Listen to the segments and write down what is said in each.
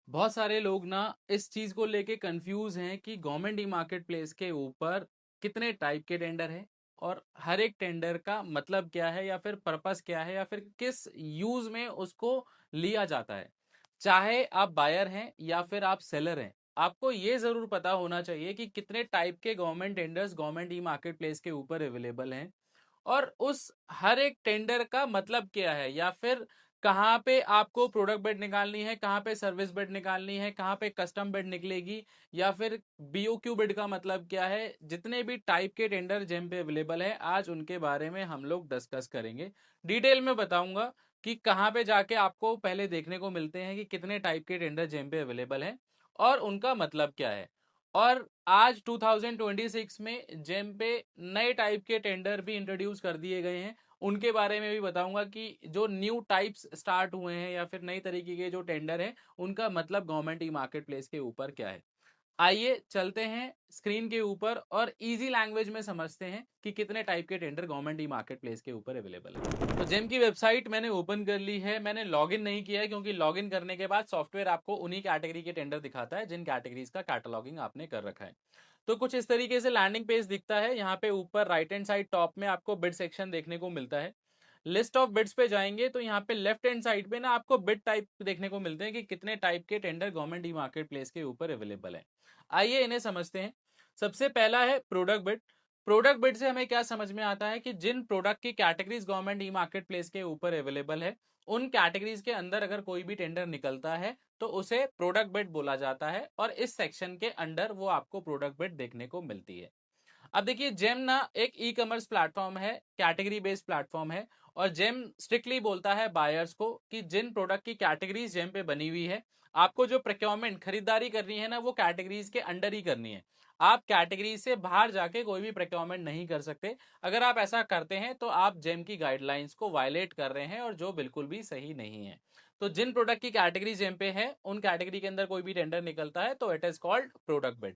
बहुत सारे लोग ना इस चीज को लेके कंफ्यूज हैं कि गवर्नमेंट ई मार्केट प्लेस के ऊपर कितने टाइप के टेंडर हैं और हर एक टेंडर का मतलब क्या है या फिर पर्पस क्या है या फिर किस यूज में उसको लिया जाता है। चाहे आप बायर हैं या फिर आप सेलर हैं, आपको ये जरूर पता होना चाहिए कि कितने टाइप के government tenders government e market place के ऊपर अवेलेबल हैं और उस हर एक टेंडर का मतलब क्या है या फिर कहाँ पे आपको प्रोडक्ट बेड निकालनी है, कहाँ पे सर्विस बेड निकालनी है, कहाँ पे कस्टम बेड निकलेगी या फिर बीओक्यू बेड का मतलब क्या है। जितने भी टाइप के टेंडर जेम पे अवेलेबल है आज उनके बारे में हम लोग डिस्कस करेंगे। डिटेल में बताऊंगा कि कहाँ पे जाके आपको पहले देखने को मिलते हैं कि कितने टाइप के टेंडर जेम पे अवेलेबल हैं और उनका मतलब क्या है। और आज 2026 में जेम पे नए टाइप के टेंडर भी इंट्रोड्यूस कर दिए गए हैं, उनके बारे में भी बताऊंगा कि जो न्यू टाइप्स स्टार्ट हुए हैं या फिर नई तरीके के जो टेंडर हैं उनका मतलब गवर्नमेंट ई मार्केट प्लेस के ऊपर क्या है। आइए चलते हैं स्क्रीन के ऊपर और इजी लैंग्वेज में समझते हैं कि कितने टाइप के tender government e market place के ऊपर अवेलेबल है। तो जेम की वेबसाइट मैंने ओपन कर ली है, मैंने लॉगिन नहीं किया है क्योंकि लॉगिन करने के बाद सॉफ्टवेयर आपको उन्हीं कैटेगरी के टेंडर दिखाता है जिन कैटेगरीज का कैटलॉगिंग आपने कर रखा है। तो कुछ इस तरीके से लैंडिंग पेज दिखता है। यहाँ पे ऊपर राइट हैंड साइड टॉप में आपको बिड सेक्शन देखने को मिलता है। लिस्ट ऑफ बिड्स पे जाएंगे तो यहाँ पे लेफ्ट हैंड साइड पे ना आपको बिड टाइप देखने को मिलते हैं कि कितने टाइप के tender government e market place के ऊपर अवेलेबल है। आइए इन्हें समझते हैं। सबसे पहला है प्रोडक्ट बिड। प्रोडक्ट बिड से हमें क्या समझ में आता है कि जिन प्रोडक्ट की categories government e market place के ऊपर अवेलेबल है उन कैटेगरीज के अंदर अगर कोई भी टेंडर निकलता है तो उसे प्रोडक्ट बिड बोला जाता है और इस सेक्शन के अंडर वो आपको प्रोडक्ट बिड देखने को मिलती है। अब देखिए जेम ना एक ई कॉमर्स प्लेटफॉर्म है, कैटेगरी बेस्ड प्लेटफॉर्म है और जेम स्ट्रिक्टली बोलता है बायर्स को कि जिन प्रोडक्ट की कैटेगरीज जेम पे बनी हुई है, आपको जो प्रोक्योरमेंट खरीदारी करनी है ना वो कैटेगरीज के अंडर ही करनी है। आप कैटेगरी से बाहर जाके कोई भी प्रोक्योरमेंट नहीं कर सकते। अगर आप ऐसा करते हैं तो आप जेम की गाइडलाइंस को वायलेट कर रहे हैं और जो बिल्कुल भी सही नहीं है। तो जिन प्रोडक्ट की कैटेगरी जेम पे है उन कैटेगरी के अंदर कोई भी टेंडर निकलता है तो it is called product bid.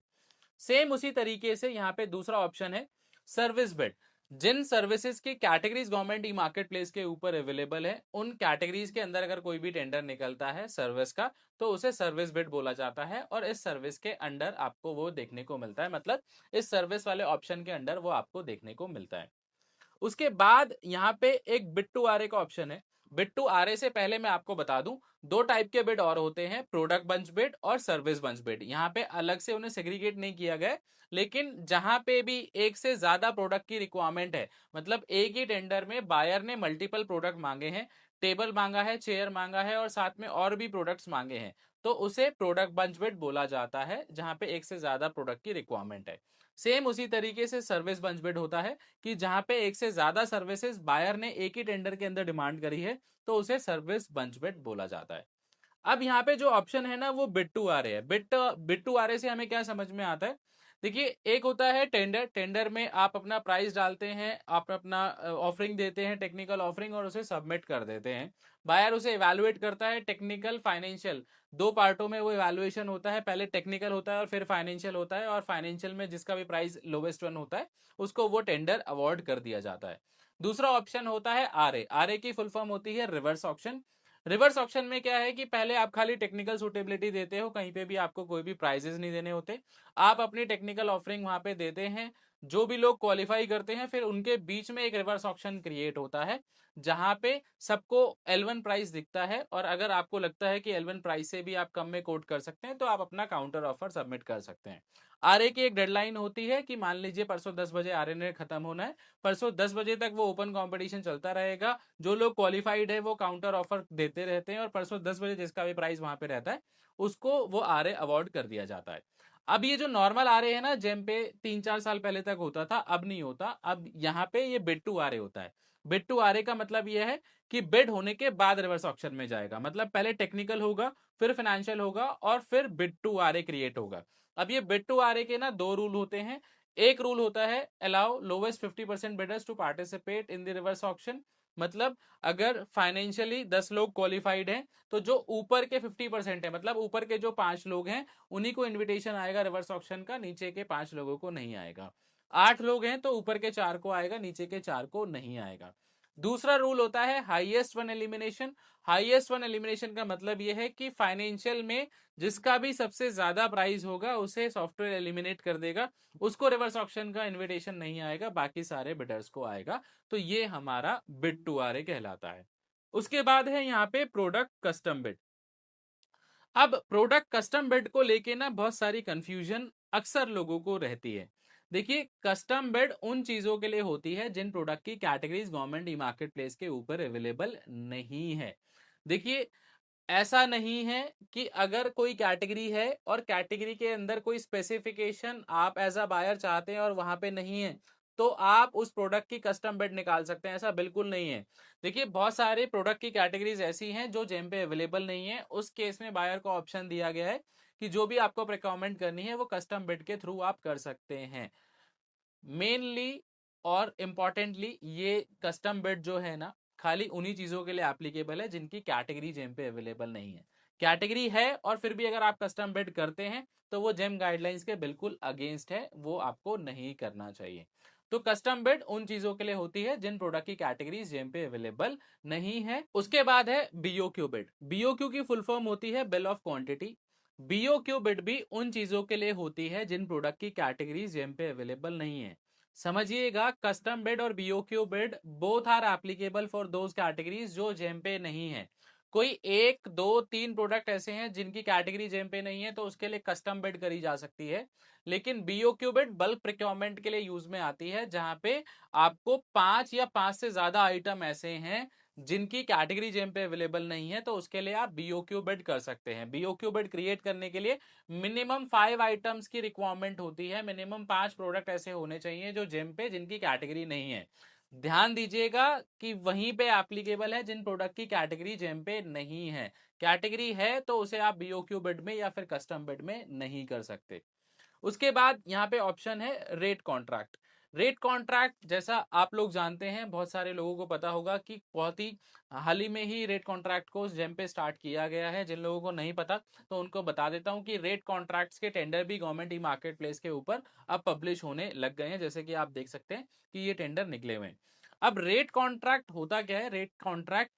Same उसी तरीके से यहाँ पे दूसरा ऑप्शन है सर्विस बिड। जिन सर्विसेज की categories government e market place के ऊपर अवेलेबल है उन कैटेगरीज के अंदर अगर कोई भी टेंडर निकलता है सर्विस का तो उसे सर्विस बिड बोला जाता है और इस सर्विस के अंडर आपको वो देखने को मिलता है, मतलब इस सर्विस वाले ऑप्शन के अंडर वो आपको देखने को मिलता है। उसके बाद यहाँ पे एक बिड टू आरए का ऑप्शन है। बिड टू आरए से पहले मैं आपको बता दूं दो टाइप के बिड और होते हैं, प्रोडक्ट बंच बिड और सर्विस बंच बिड। यहाँ पे अलग से उन्हें सेग्रीगेट नहीं किया गया, लेकिन जहां पे भी एक से ज्यादा प्रोडक्ट की रिक्वायरमेंट है, मतलब एक ही टेंडर में बायर ने मल्टीपल प्रोडक्ट मांगे हैं, टेबल मांगा है, चेयर मांगा है और साथ में और भी प्रोडक्ट्स मांगे हैं, तो उसे प्रोडक्ट बंच बिड बोला जाता है जहां पे एक से ज्यादा प्रोडक्ट की रिक्वायरमेंट है। सेम उसी तरीके से सर्विस बंच बिड होता है कि जहां पे एक से ज्यादा सर्विसेज बायर ने एक ही टेंडर के अंदर डिमांड करी है तो उसे सर्विस बंच बिड बोला जाता है। अब यहाँ पे जो ऑप्शन है ना वो बिड टू आरए है। बिड टू आरए से हमें क्या समझ में आता है। देखिए एक होता है टेंडर, टेंडर में आप अपना प्राइस डालते हैं, आप अपना ऑफरिंग देते हैं, टेक्निकल ऑफरिंग, और उसे सबमिट कर देते हैं। बायर उसे इवेलुएट करता है, टेक्निकल फाइनेंशियल दो पार्टों में वो इवेलुएशन होता है, पहले टेक्निकल होता है और फिर फाइनेंशियल होता है, और फाइनेंशियल में जिसका भी प्राइस लोवेस्ट वन होता है उसको वो टेंडर अवार्ड कर दिया जाता है। दूसरा ऑप्शन होता है आरए। आरए की फुल फॉर्म होती है रिवर्स ऑप्शन। रिवर्स ऑप्शन में क्या है कि पहले आप खाली टेक्निकल सुटेबिलिटी देते हो, कहीं पे भी आपको कोई भी प्राइजेस नहीं देने होते, आप अपनी टेक्निकल ऑफरिंग वहां पे देते हैं, जो भी लोग क्वालिफाई करते हैं फिर उनके बीच में एक रिवर्स ऑप्शन क्रिएट होता है जहां पे सबको L1 प्राइस दिखता है, और अगर आपको लगता है कि L1 प्राइस से भी आप कम में कोट कर सकते हैं तो आप अपना काउंटर ऑफर सबमिट कर सकते हैं। आरए की एक डेडलाइन होती है कि मान लीजिए परसों 10 बजे आरए ने खत्म होना है, परसों 10 बजे तक वो ओपन कंपटीशन चलता रहेगा, जो लोग क्वालिफाइड है वो काउंटर ऑफर देते रहते हैं और परसों 10 बजे जिसका भी प्राइस वहां पे रहता है उसको वो आरए अवार्ड कर दिया जाता है। अब ये जो नॉर्मल आरए है ना जेम पे 3-4 साल पहले तक होता था, अब नहीं होता, अब यहाँ पे ये बिड टू आरए होता है। बिड टू आरए का मतलब ये है कि बिड होने के बाद रिवर्स ऑक्शन में जाएगा, मतलब पहले टेक्निकल होगा, फिर फाइनेंशियल होगा और फिर बिड टू आरए क्रिएट होगा। अब ये बिड टू आरए के ना दो रूल होते हैं। एक रूल होता है allow lowest 50% bidders to participate in the reverse auction, मतलब अगर फाइनेंशियली 10 लोग क्वालिफाइड हैं तो जो ऊपर के 50% है, मतलब ऊपर के जो 5 लोग हैं उन्हीं को इनविटेशन आएगा रिवर्स ऑक्शन का, नीचे के 5 लोगों को नहीं आएगा। 8 लोग हैं तो ऊपर के 4 को आएगा, नीचे के 4 को नहीं आएगा। दूसरा रूल होता है highest one elimination. Highest one elimination का मतलब यह है कि फाइनेंशियल में जिसका भी सबसे ज्यादा प्राइस होगा उसे सॉफ्टवेयर एलिमिनेट कर देगा, उसको रिवर्स ऑक्शन का इनविटेशन नहीं आएगा, बाकी सारे बिडर्स को आएगा। तो ये हमारा बिड टू आरए कहलाता है। उसके बाद है यहाँ पे प्रोडक्ट कस्टम बिड। अब प्रोडक्ट कस्टम बिड को लेके ना बहुत सारी कंफ्यूजन अक्सर लोगों को रहती है। देखिए, कस्टम बिड उन चीजों के लिए होती है जिन प्रोडक्ट की categories government e market place के ऊपर अवेलेबल नहीं है। देखिए, ऐसा नहीं है कि अगर कोई कैटेगरी है और कैटेगरी के अंदर कोई स्पेसिफिकेशन आप एज अ बायर चाहते हैं और वहां पे नहीं है, तो आप उस प्रोडक्ट की कस्टम बिड निकाल सकते हैं। ऐसा बिल्कुल नहीं है। देखिए, बहुत सारे प्रोडक्ट की कैटेगरीज ऐसी हैं जो जेम पे अवेलेबल नहीं है। उस केस में बायर को ऑप्शन दिया गया है कि जो भी आपको प्रिक्वायरमेंट करनी है वो कस्टम बिड के थ्रू आप कर सकते हैं। मेनली और इम्पॉर्टेंटली ये कस्टम बिड जो है ना, खाली उन्हीं चीजों के लिए एप्लीकेबल है जिनकी कैटेगरी जेम पे अवेलेबल नहीं है। कैटेगरी है और फिर भी अगर आप कस्टम बिड करते हैं तो वो जेम गाइडलाइंस के बिल्कुल अगेंस्ट है, वो आपको नहीं करना चाहिए। तो कस्टम बिड उन चीजों के लिए होती है जिन प्रोडक्ट की कैटेगरी जेम पे अवेलेबल नहीं है। उसके बाद है बीओक्यू बिड। बीओक्यू की फुल फॉर्म होती है bill of quantity. BOQ bid भी उन चीजों के लिए होती है जिन प्रोडक्ट की कैटेगरी जेम पे अवेलेबल नहीं है। समझिएगा, कस्टम बिड और BOQ bid both are applicable for those categories जो जेम पे नहीं है। कोई एक दो तीन प्रोडक्ट ऐसे हैं जिनकी कैटेगरी जेम पे नहीं है तो उसके लिए कस्टम बिड करी जा सकती है। लेकिन बीओक्यू बिड बल्क प्रिक्योरमेंट के लिए यूज में आती है, जहां पे आपको 5 या 5 से ज्यादा आइटम ऐसे हैं जिनकी कैटेगरी जेम पे अवेलेबल नहीं है, तो उसके लिए आप बीओक्यू बिड कर सकते हैं। बीओक्यू बिड क्रिएट करने के लिए मिनिमम 5 आइटम्स की रिक्वायरमेंट होती है। मिनिमम 5 प्रोडक्ट ऐसे होने चाहिए जो जेम पे जिनकी कैटेगरी नहीं है। ध्यान दीजिएगा कि वहीं पे एप्लीकेबल है जिन प्रोडक्ट की कैटेगरी जेम पे नहीं है। कैटेगरी है तो उसे आप बीओक्यू बिड में या फिर कस्टम बिड में नहीं कर सकते। उसके बाद यहाँ पे ऑप्शन है रेट कॉन्ट्रैक्ट। रेट कॉन्ट्रैक्ट जैसा आप लोग जानते हैं, बहुत सारे लोगों को पता होगा कि बहुत ही हाल ही में ही रेट कॉन्ट्रैक्ट को जेम पे स्टार्ट किया गया है। जिन लोगों को नहीं पता तो उनको बता देता हूं कि रेट कॉन्ट्रैक्ट्स के टेंडर भी गवर्नमेंट ई मार्केट प्लेस के ऊपर अब पब्लिश होने लग गए हैं, जैसे कि आप देख सकते हैं कि ये टेंडर निकले हुए हैं। अब रेट कॉन्ट्रैक्ट होता क्या है? रेट कॉन्ट्रैक्ट,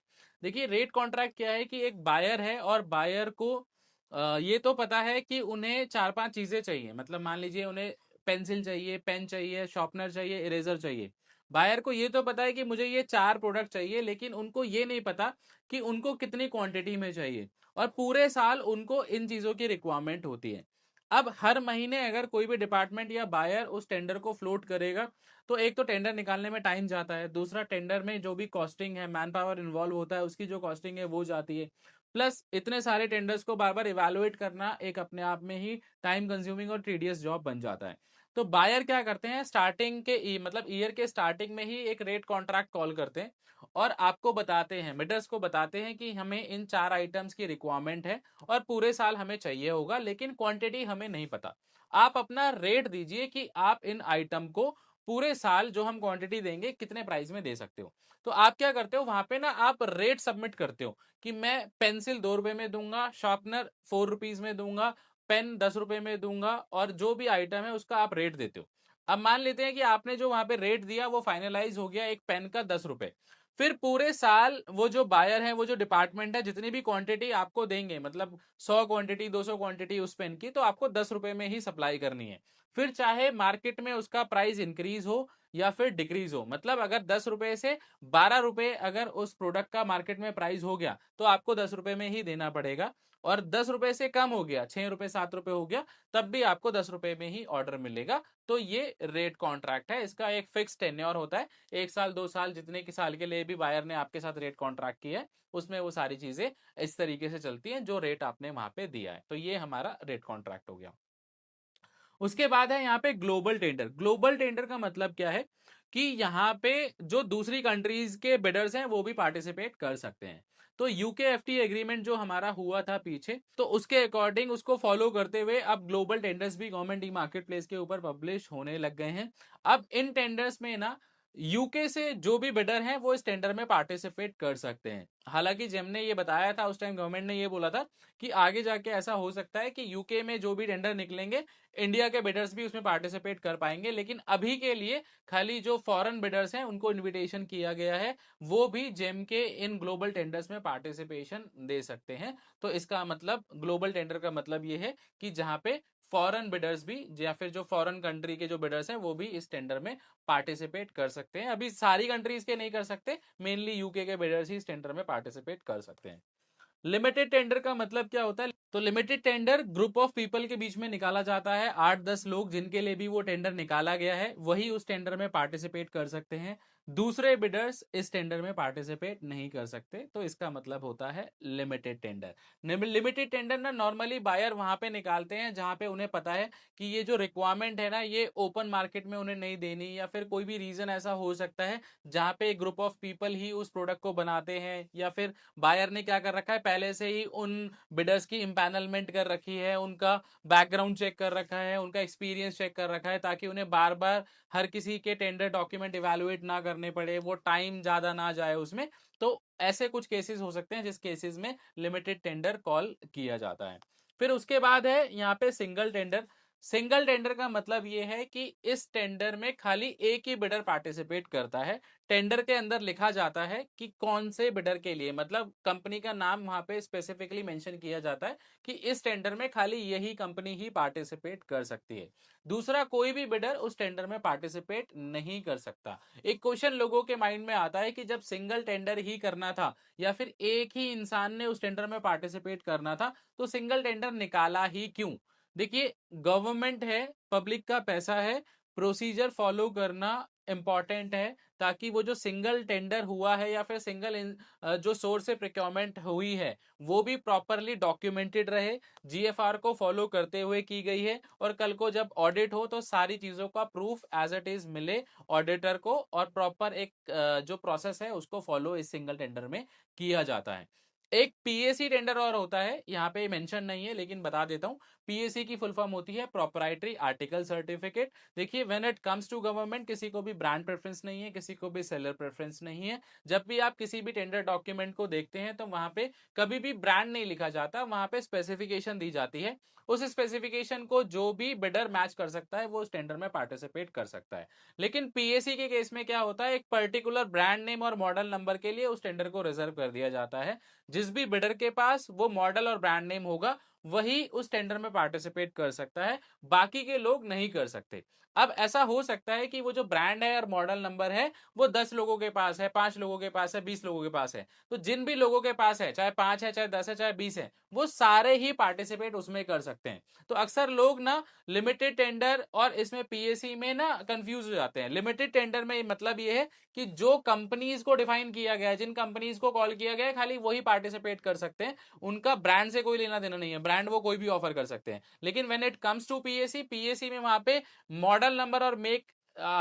देखिए रेट कॉन्ट्रैक्ट क्या है कि एक बायर है और बायर को ये तो पता है कि उन्हें 4-5 चीजें चाहिए। मतलब मान लीजिए उन्हें पेंसिल चाहिए, पेन चाहिए, शॉर्पनर चाहिए, इरेजर चाहिए। बायर को ये तो पता है कि मुझे ये 4 प्रोडक्ट चाहिए, लेकिन उनको ये नहीं पता कि उनको कितनी क्वांटिटी में चाहिए, और पूरे साल उनको इन चीजों की रिक्वायरमेंट होती है। अब हर महीने अगर कोई भी डिपार्टमेंट या बायर उस टेंडर को फ्लोट करेगा तो एक तो टेंडर निकालने में टाइम जाता है, दूसरा टेंडर में जो भी कॉस्टिंग है, मैन पावर इन्वॉल्व होता है, उसकी जो कॉस्टिंग है वो जाती है। प्लस इतने सारे टेंडर्स को बार बार इवेलुएट करना एक अपने आप में ही टाइम कंज्यूमिंग और टीडियस जॉब बन जाता है। तो बायर क्या करते हैं, स्टार्टिंग के मतलब ईयर के स्टार्टिंग में ही एक रेट कॉन्ट्रैक्ट कॉल करते हैं और आपको बताते हैं, बिडर्स को बताते हैं कि हमें इन 4 आइटम्स की रिक्वायरमेंट है और पूरे साल हमें चाहिए होगा, लेकिन क्वांटिटी हमें नहीं पता। आप अपना रेट दीजिए कि आप इन आइटम को पूरे साल जो हम क्वांटिटी देंगे कितने प्राइस में दे सकते हो। तो आप क्या करते हो, वहां पे ना आप रेट सबमिट करते हो कि मैं पेंसिल 2 रुपए में दूंगा, शार्पनर 4 रुपीज में दूंगा, पेन 10 रुपए में दूंगा, और जो भी आइटम है उसका आप रेट देते हो। अब मान लेते हैं कि आपने जो वहां पे रेट दिया वो फाइनलाइज हो गया एक पेन का 10 रुपए। फिर पूरे साल वो जो बायर है, वो जो डिपार्टमेंट है, जितनी भी क्वांटिटी आपको देंगे, मतलब 100 क्वांटिटी 200 क्वांटिटी उस पेन की, तो आपको 10 रुपए में ही सप्लाई करनी है। फिर चाहे मार्केट में उसका प्राइस इंक्रीज हो या फिर डिक्रीज हो, मतलब अगर 10 रुपए से 12 रुपए अगर उस प्रोडक्ट का मार्केट में प्राइस हो गया तो आपको 10 रुपए में ही देना पड़ेगा। और 10 रुपए से कम हो गया, 6 रुपए 7 रुपए हो गया, तब भी आपको 10 रुपए में ही ऑर्डर मिलेगा। तो ये रेट कॉन्ट्रैक्ट है, इसका एक फिक्स टेन्योर होता है, 1 साल 2 साल, जितने के साल के लिए भी बायर ने आपके साथ रेट कॉन्ट्रैक्ट किया है उसमें वो सारी चीजें इस तरीके से चलती हैं जो रेट आपने वहां पे दिया है। तो ये हमारा रेट कॉन्ट्रैक्ट हो गया। उसके बाद है यहाँ पे ग्लोबल टेंडर। ग्लोबल टेंडर का मतलब क्या है कि यहाँ पे जो दूसरी कंट्रीज के बिडर्स हैं वो भी पार्टिसिपेट कर सकते हैं। तो यूके एफटी एग्रीमेंट जो हमारा हुआ था पीछे, तो उसके अकॉर्डिंग उसको फॉलो करते हुए अब ग्लोबल टेंडर्स भी गवर्नमेंट ई मार्केट प्लेस के ऊपर पब्लिश होने लग गए हैं। अब इन टेंडर्स में ना यूके से जो भी बिडर हैं वो इस टेंडर में पार्टिसिपेट कर सकते हैं। हालांकि जेम ने ये बताया था, उस टाइम गवर्नमेंट ने ये बोला था कि आगे जाके ऐसा हो सकता है कि यूके में जो भी टेंडर निकलेंगे इंडिया के बिडर्स भी उसमें पार्टिसिपेट कर पाएंगे, लेकिन अभी के लिए खाली जो फॉरेन बिडर्स हैं उनको इन्विटेशन किया गया है, वो भी जेम के इन ग्लोबल टेंडर्स में पार्टिसिपेशन दे सकते हैं। तो इसका मतलब ग्लोबल टेंडर का मतलब ये है कि जहां पे फॉरेन बिडर्स भी या फिर जो फॉरेन कंट्री के जो बिडर्स हैं वो भी इस टेंडर में पार्टिसिपेट कर सकते हैं। अभी सारी कंट्रीज के नहीं कर सकते, मेनली यूके के बिडर्स ही इस टेंडर में पार्टिसिपेट कर सकते हैं। लिमिटेड टेंडर का मतलब क्या होता है? तो limited tender group of people के बीच में निकाला जाता है, 8-10 लोग जिनके लिए भी वो टेंडर निकाला गया है वही उस टेंडर में पार्टिसिपेट कर सकते हैं। दूसरे बिडर्स इस टेंडर में पार्टिसिपेट नहीं कर सकते, तो इसका मतलब होता है लिमिटेड टेंडर। लिमिटेड टेंडर ना नॉर्मली बायर वहां पे निकालते हैं जहां पे उन्हें पता है कि ये जो रिक्वायरमेंट है ना ये ओपन मार्केट में उन्हें नहीं देनी, या फिर कोई भी रीजन ऐसा हो सकता है जहां पे ग्रुप ऑफ पीपल ही उस प्रोडक्ट को बनाते हैं, या फिर बायर ने क्या कर रखा है पहले से ही उन बिडर्स की इम्पैनलमेंट कर रखी है, उनका बैकग्राउंड चेक कर रखा है, उनका एक्सपीरियंस चेक कर रखा है, ताकि उन्हें बार बार हर किसी के टेंडर डॉक्यूमेंट इवेलुएट ना करने पड़े, वो टाइम ज्यादा ना जाए उसमें। तो ऐसे कुछ केसेस हो सकते हैं जिस केसेस में लिमिटेड टेंडर कॉल किया जाता है। फिर उसके बाद है यहाँ पे सिंगल टेंडर। सिंगल टेंडर का मतलब ये है कि इस टेंडर में खाली एक ही बिडर पार्टिसिपेट करता है। टेंडर के अंदर लिखा जाता है कि कौन से बिडर के लिए, मतलब कंपनी का नाम वहां पे स्पेसिफिकली मेंशन किया जाता है कि इस टेंडर में खाली यही कंपनी ही पार्टिसिपेट कर सकती है, दूसरा कोई भी बिडर उस टेंडर में पार्टिसिपेट नहीं कर सकता। एक क्वेश्चन लोगों के माइंड में आता है कि जब सिंगल टेंडर ही करना था या फिर एक ही इंसान ने उस टेंडर में पार्टिसिपेट करना था तो सिंगल टेंडर निकाला ही क्यों? देखिए, गवर्नमेंट है, पब्लिक का पैसा है, प्रोसीजर फॉलो करना इंपॉर्टेंट है, ताकि वो जो सिंगल टेंडर हुआ है या फिर सिंगल जो सोर्स से प्रोक्योरमेंट हुई है वो भी प्रॉपरली डॉक्यूमेंटेड रहे, जीएफआर को फॉलो करते हुए की गई है, और कल को जब ऑडिट हो तो सारी चीजों का प्रूफ एज इट इज मिले ऑडिटर को, और प्रॉपर एक जो प्रोसेस है उसको फॉलो इस सिंगल टेंडर में किया जाता है। एक पीएसी टेंडर और होता है, यहाँ पे मेंशन नहीं है लेकिन बता देता हूँ। पीएसी की फुल फॉर्म होती है प्रोप्राइटरी आर्टिकल सर्टिफिकेट। देखिए, when it comes to government किसी को भी ब्रांड प्रेफरेंस नहीं है, किसी को भी सेलर प्रेफरेंस नहीं है। जब भी आप किसी भी टेंडर डॉक्यूमेंट को देखते हैं तो वहां पे कभी भी ब्रांड नहीं लिखा जाता, वहां पे स्पेसिफिकेशन दी जाती है। उस स्पेसिफिकेशन को जो भी बिडर मैच कर सकता है वो उस टेंडर में पार्टिसिपेट कर सकता है। लेकिन पीएसी के केस में क्या होता है, एक पर्टिकुलर ब्रांड नेम और मॉडल नंबर के लिए उस टेंडर को रिजर्व कर दिया जाता है। जिस भी बिडर के पास वो मॉडल और ब्रांड नेम होगा वही उस टेंडर में पार्टिसिपेट कर सकता है, बाकी के लोग नहीं कर सकते। अब ऐसा हो सकता है कि वो जो ब्रांड है और मॉडल नंबर है वो 10 लोगों के पास है, 5 लोगों के पास है, 20 लोगों के पास है, तो जिन भी लोगों के पास है, चाहे 5 है, चाहे 10 है, चाहे 20 है, वो सारे ही पार्टिसिपेट उसमें कर सकते हैं। तो अक्सर लोग ना लिमिटेड टेंडर और इसमें पीएसी में ना कंफ्यूज हो जाते हैं। लिमिटेड टेंडर में मतलब ये है कि जो कंपनीज को डिफाइन किया गया है, जिन कंपनीज को कॉल किया गया है, खाली वही पार्टिसिपेट कर सकते हैं, उनका ब्रांड से कोई लेना देना नहीं है, ब्रांड वो कोई भी ऑफर कर सकते हैं। लेकिन when it comes to PAC, PAC में वहां पे मॉडल नंबर और मेक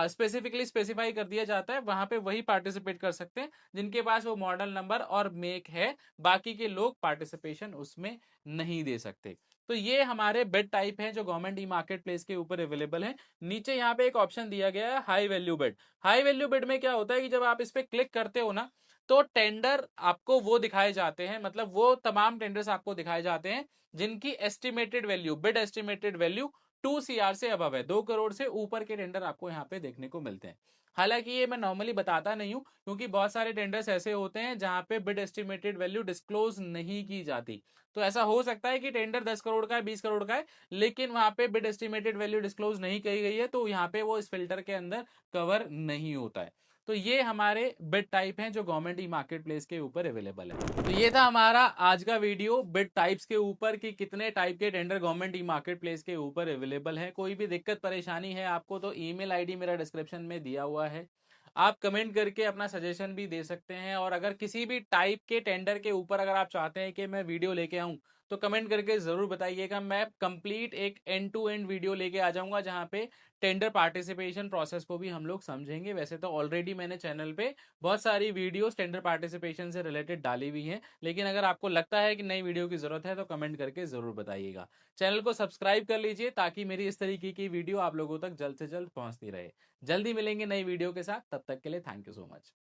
स्पेसिफिकली स्पेसिफाई कर दिया जाता है, वहां पे वही पार्टिसिपेट कर सकते हैं जिनके पास वो मॉडल नंबर और मेक है, बाकी के लोग पार्टिसिपेशन उसमें नहीं दे सकते। तो ये हमारे बिड टाइप हैं जो गवर्नमेंट ई मार्केट प्लेस के ऊपर अवेलेबल है। नीचे यहाँ पे एक ऑप्शन दिया गया है high value bid. High value bid में क्या होता है कि जब आप इस पे क्लिक करते हो ना तो टेंडर आपको वो दिखाए जाते हैं, मतलब वो तमाम टेंडर्स आपको दिखाए जाते हैं जिनकी estimated value, bid estimated value 2 CR से अबव है, 2 करोड़ से ऊपर के टेंडर आपको यहाँ पे देखने को मिलते हैं। हालांकि ये मैं नॉर्मली बताता नहीं हूं क्योंकि बहुत सारे टेंडर्स ऐसे होते हैं जहां पे बिड एस्टिमेटेड वैल्यू डिस्क्लोज नहीं की जाती। तो ऐसा हो सकता है कि टेंडर 10 करोड़ का है, 20 करोड़ का है, लेकिन वहां पे बिड एस्टिमेटेड वैल्यू डिस्क्लोज नहीं की गई है, तो यहाँ पे वो इस फिल्टर के अंदर कवर नहीं होता है। तो ये हमारे बिड टाइप हैं जो गवर्नमेंट ई मार्केट प्लेस के ऊपर अवेलेबल है। तो ये था हमारा आज का वीडियो बिड टाइप्स के ऊपर कि कितने टाइप के tender government e market place के ऊपर अवेलेबल है। कोई भी दिक्कत परेशानी है आपको तो ईमेल आईडी मेरा डिस्क्रिप्शन में दिया हुआ है, आप कमेंट करके अपना सजेशन भी दे सकते हैं। और अगर किसी भी टाइप के टेंडर के ऊपर अगर आप चाहते हैं कि मैं वीडियो लेके आऊं तो कमेंट करके ज़रूर बताइएगा। मैं कंप्लीट एक एंड टू एंड वीडियो लेके आ जाऊँगा जहाँ पे टेंडर पार्टिसिपेशन प्रोसेस को भी हम लोग समझेंगे। वैसे तो ऑलरेडी मैंने चैनल पे बहुत सारी वीडियोज़ टेंडर पार्टिसिपेशन से रिलेटेड डाली हुई हैं, लेकिन अगर आपको लगता है कि नई वीडियो की ज़रूरत है तो कमेंट करके ज़रूर बताइएगा। चैनल को सब्सक्राइब कर लीजिए ताकि मेरी इस तरीके की वीडियो आप लोगों तक जल्द से जल्द पहुँचती रहे। जल्दी मिलेंगे नई वीडियो के साथ, तब तक के लिए थैंक यू सो मच।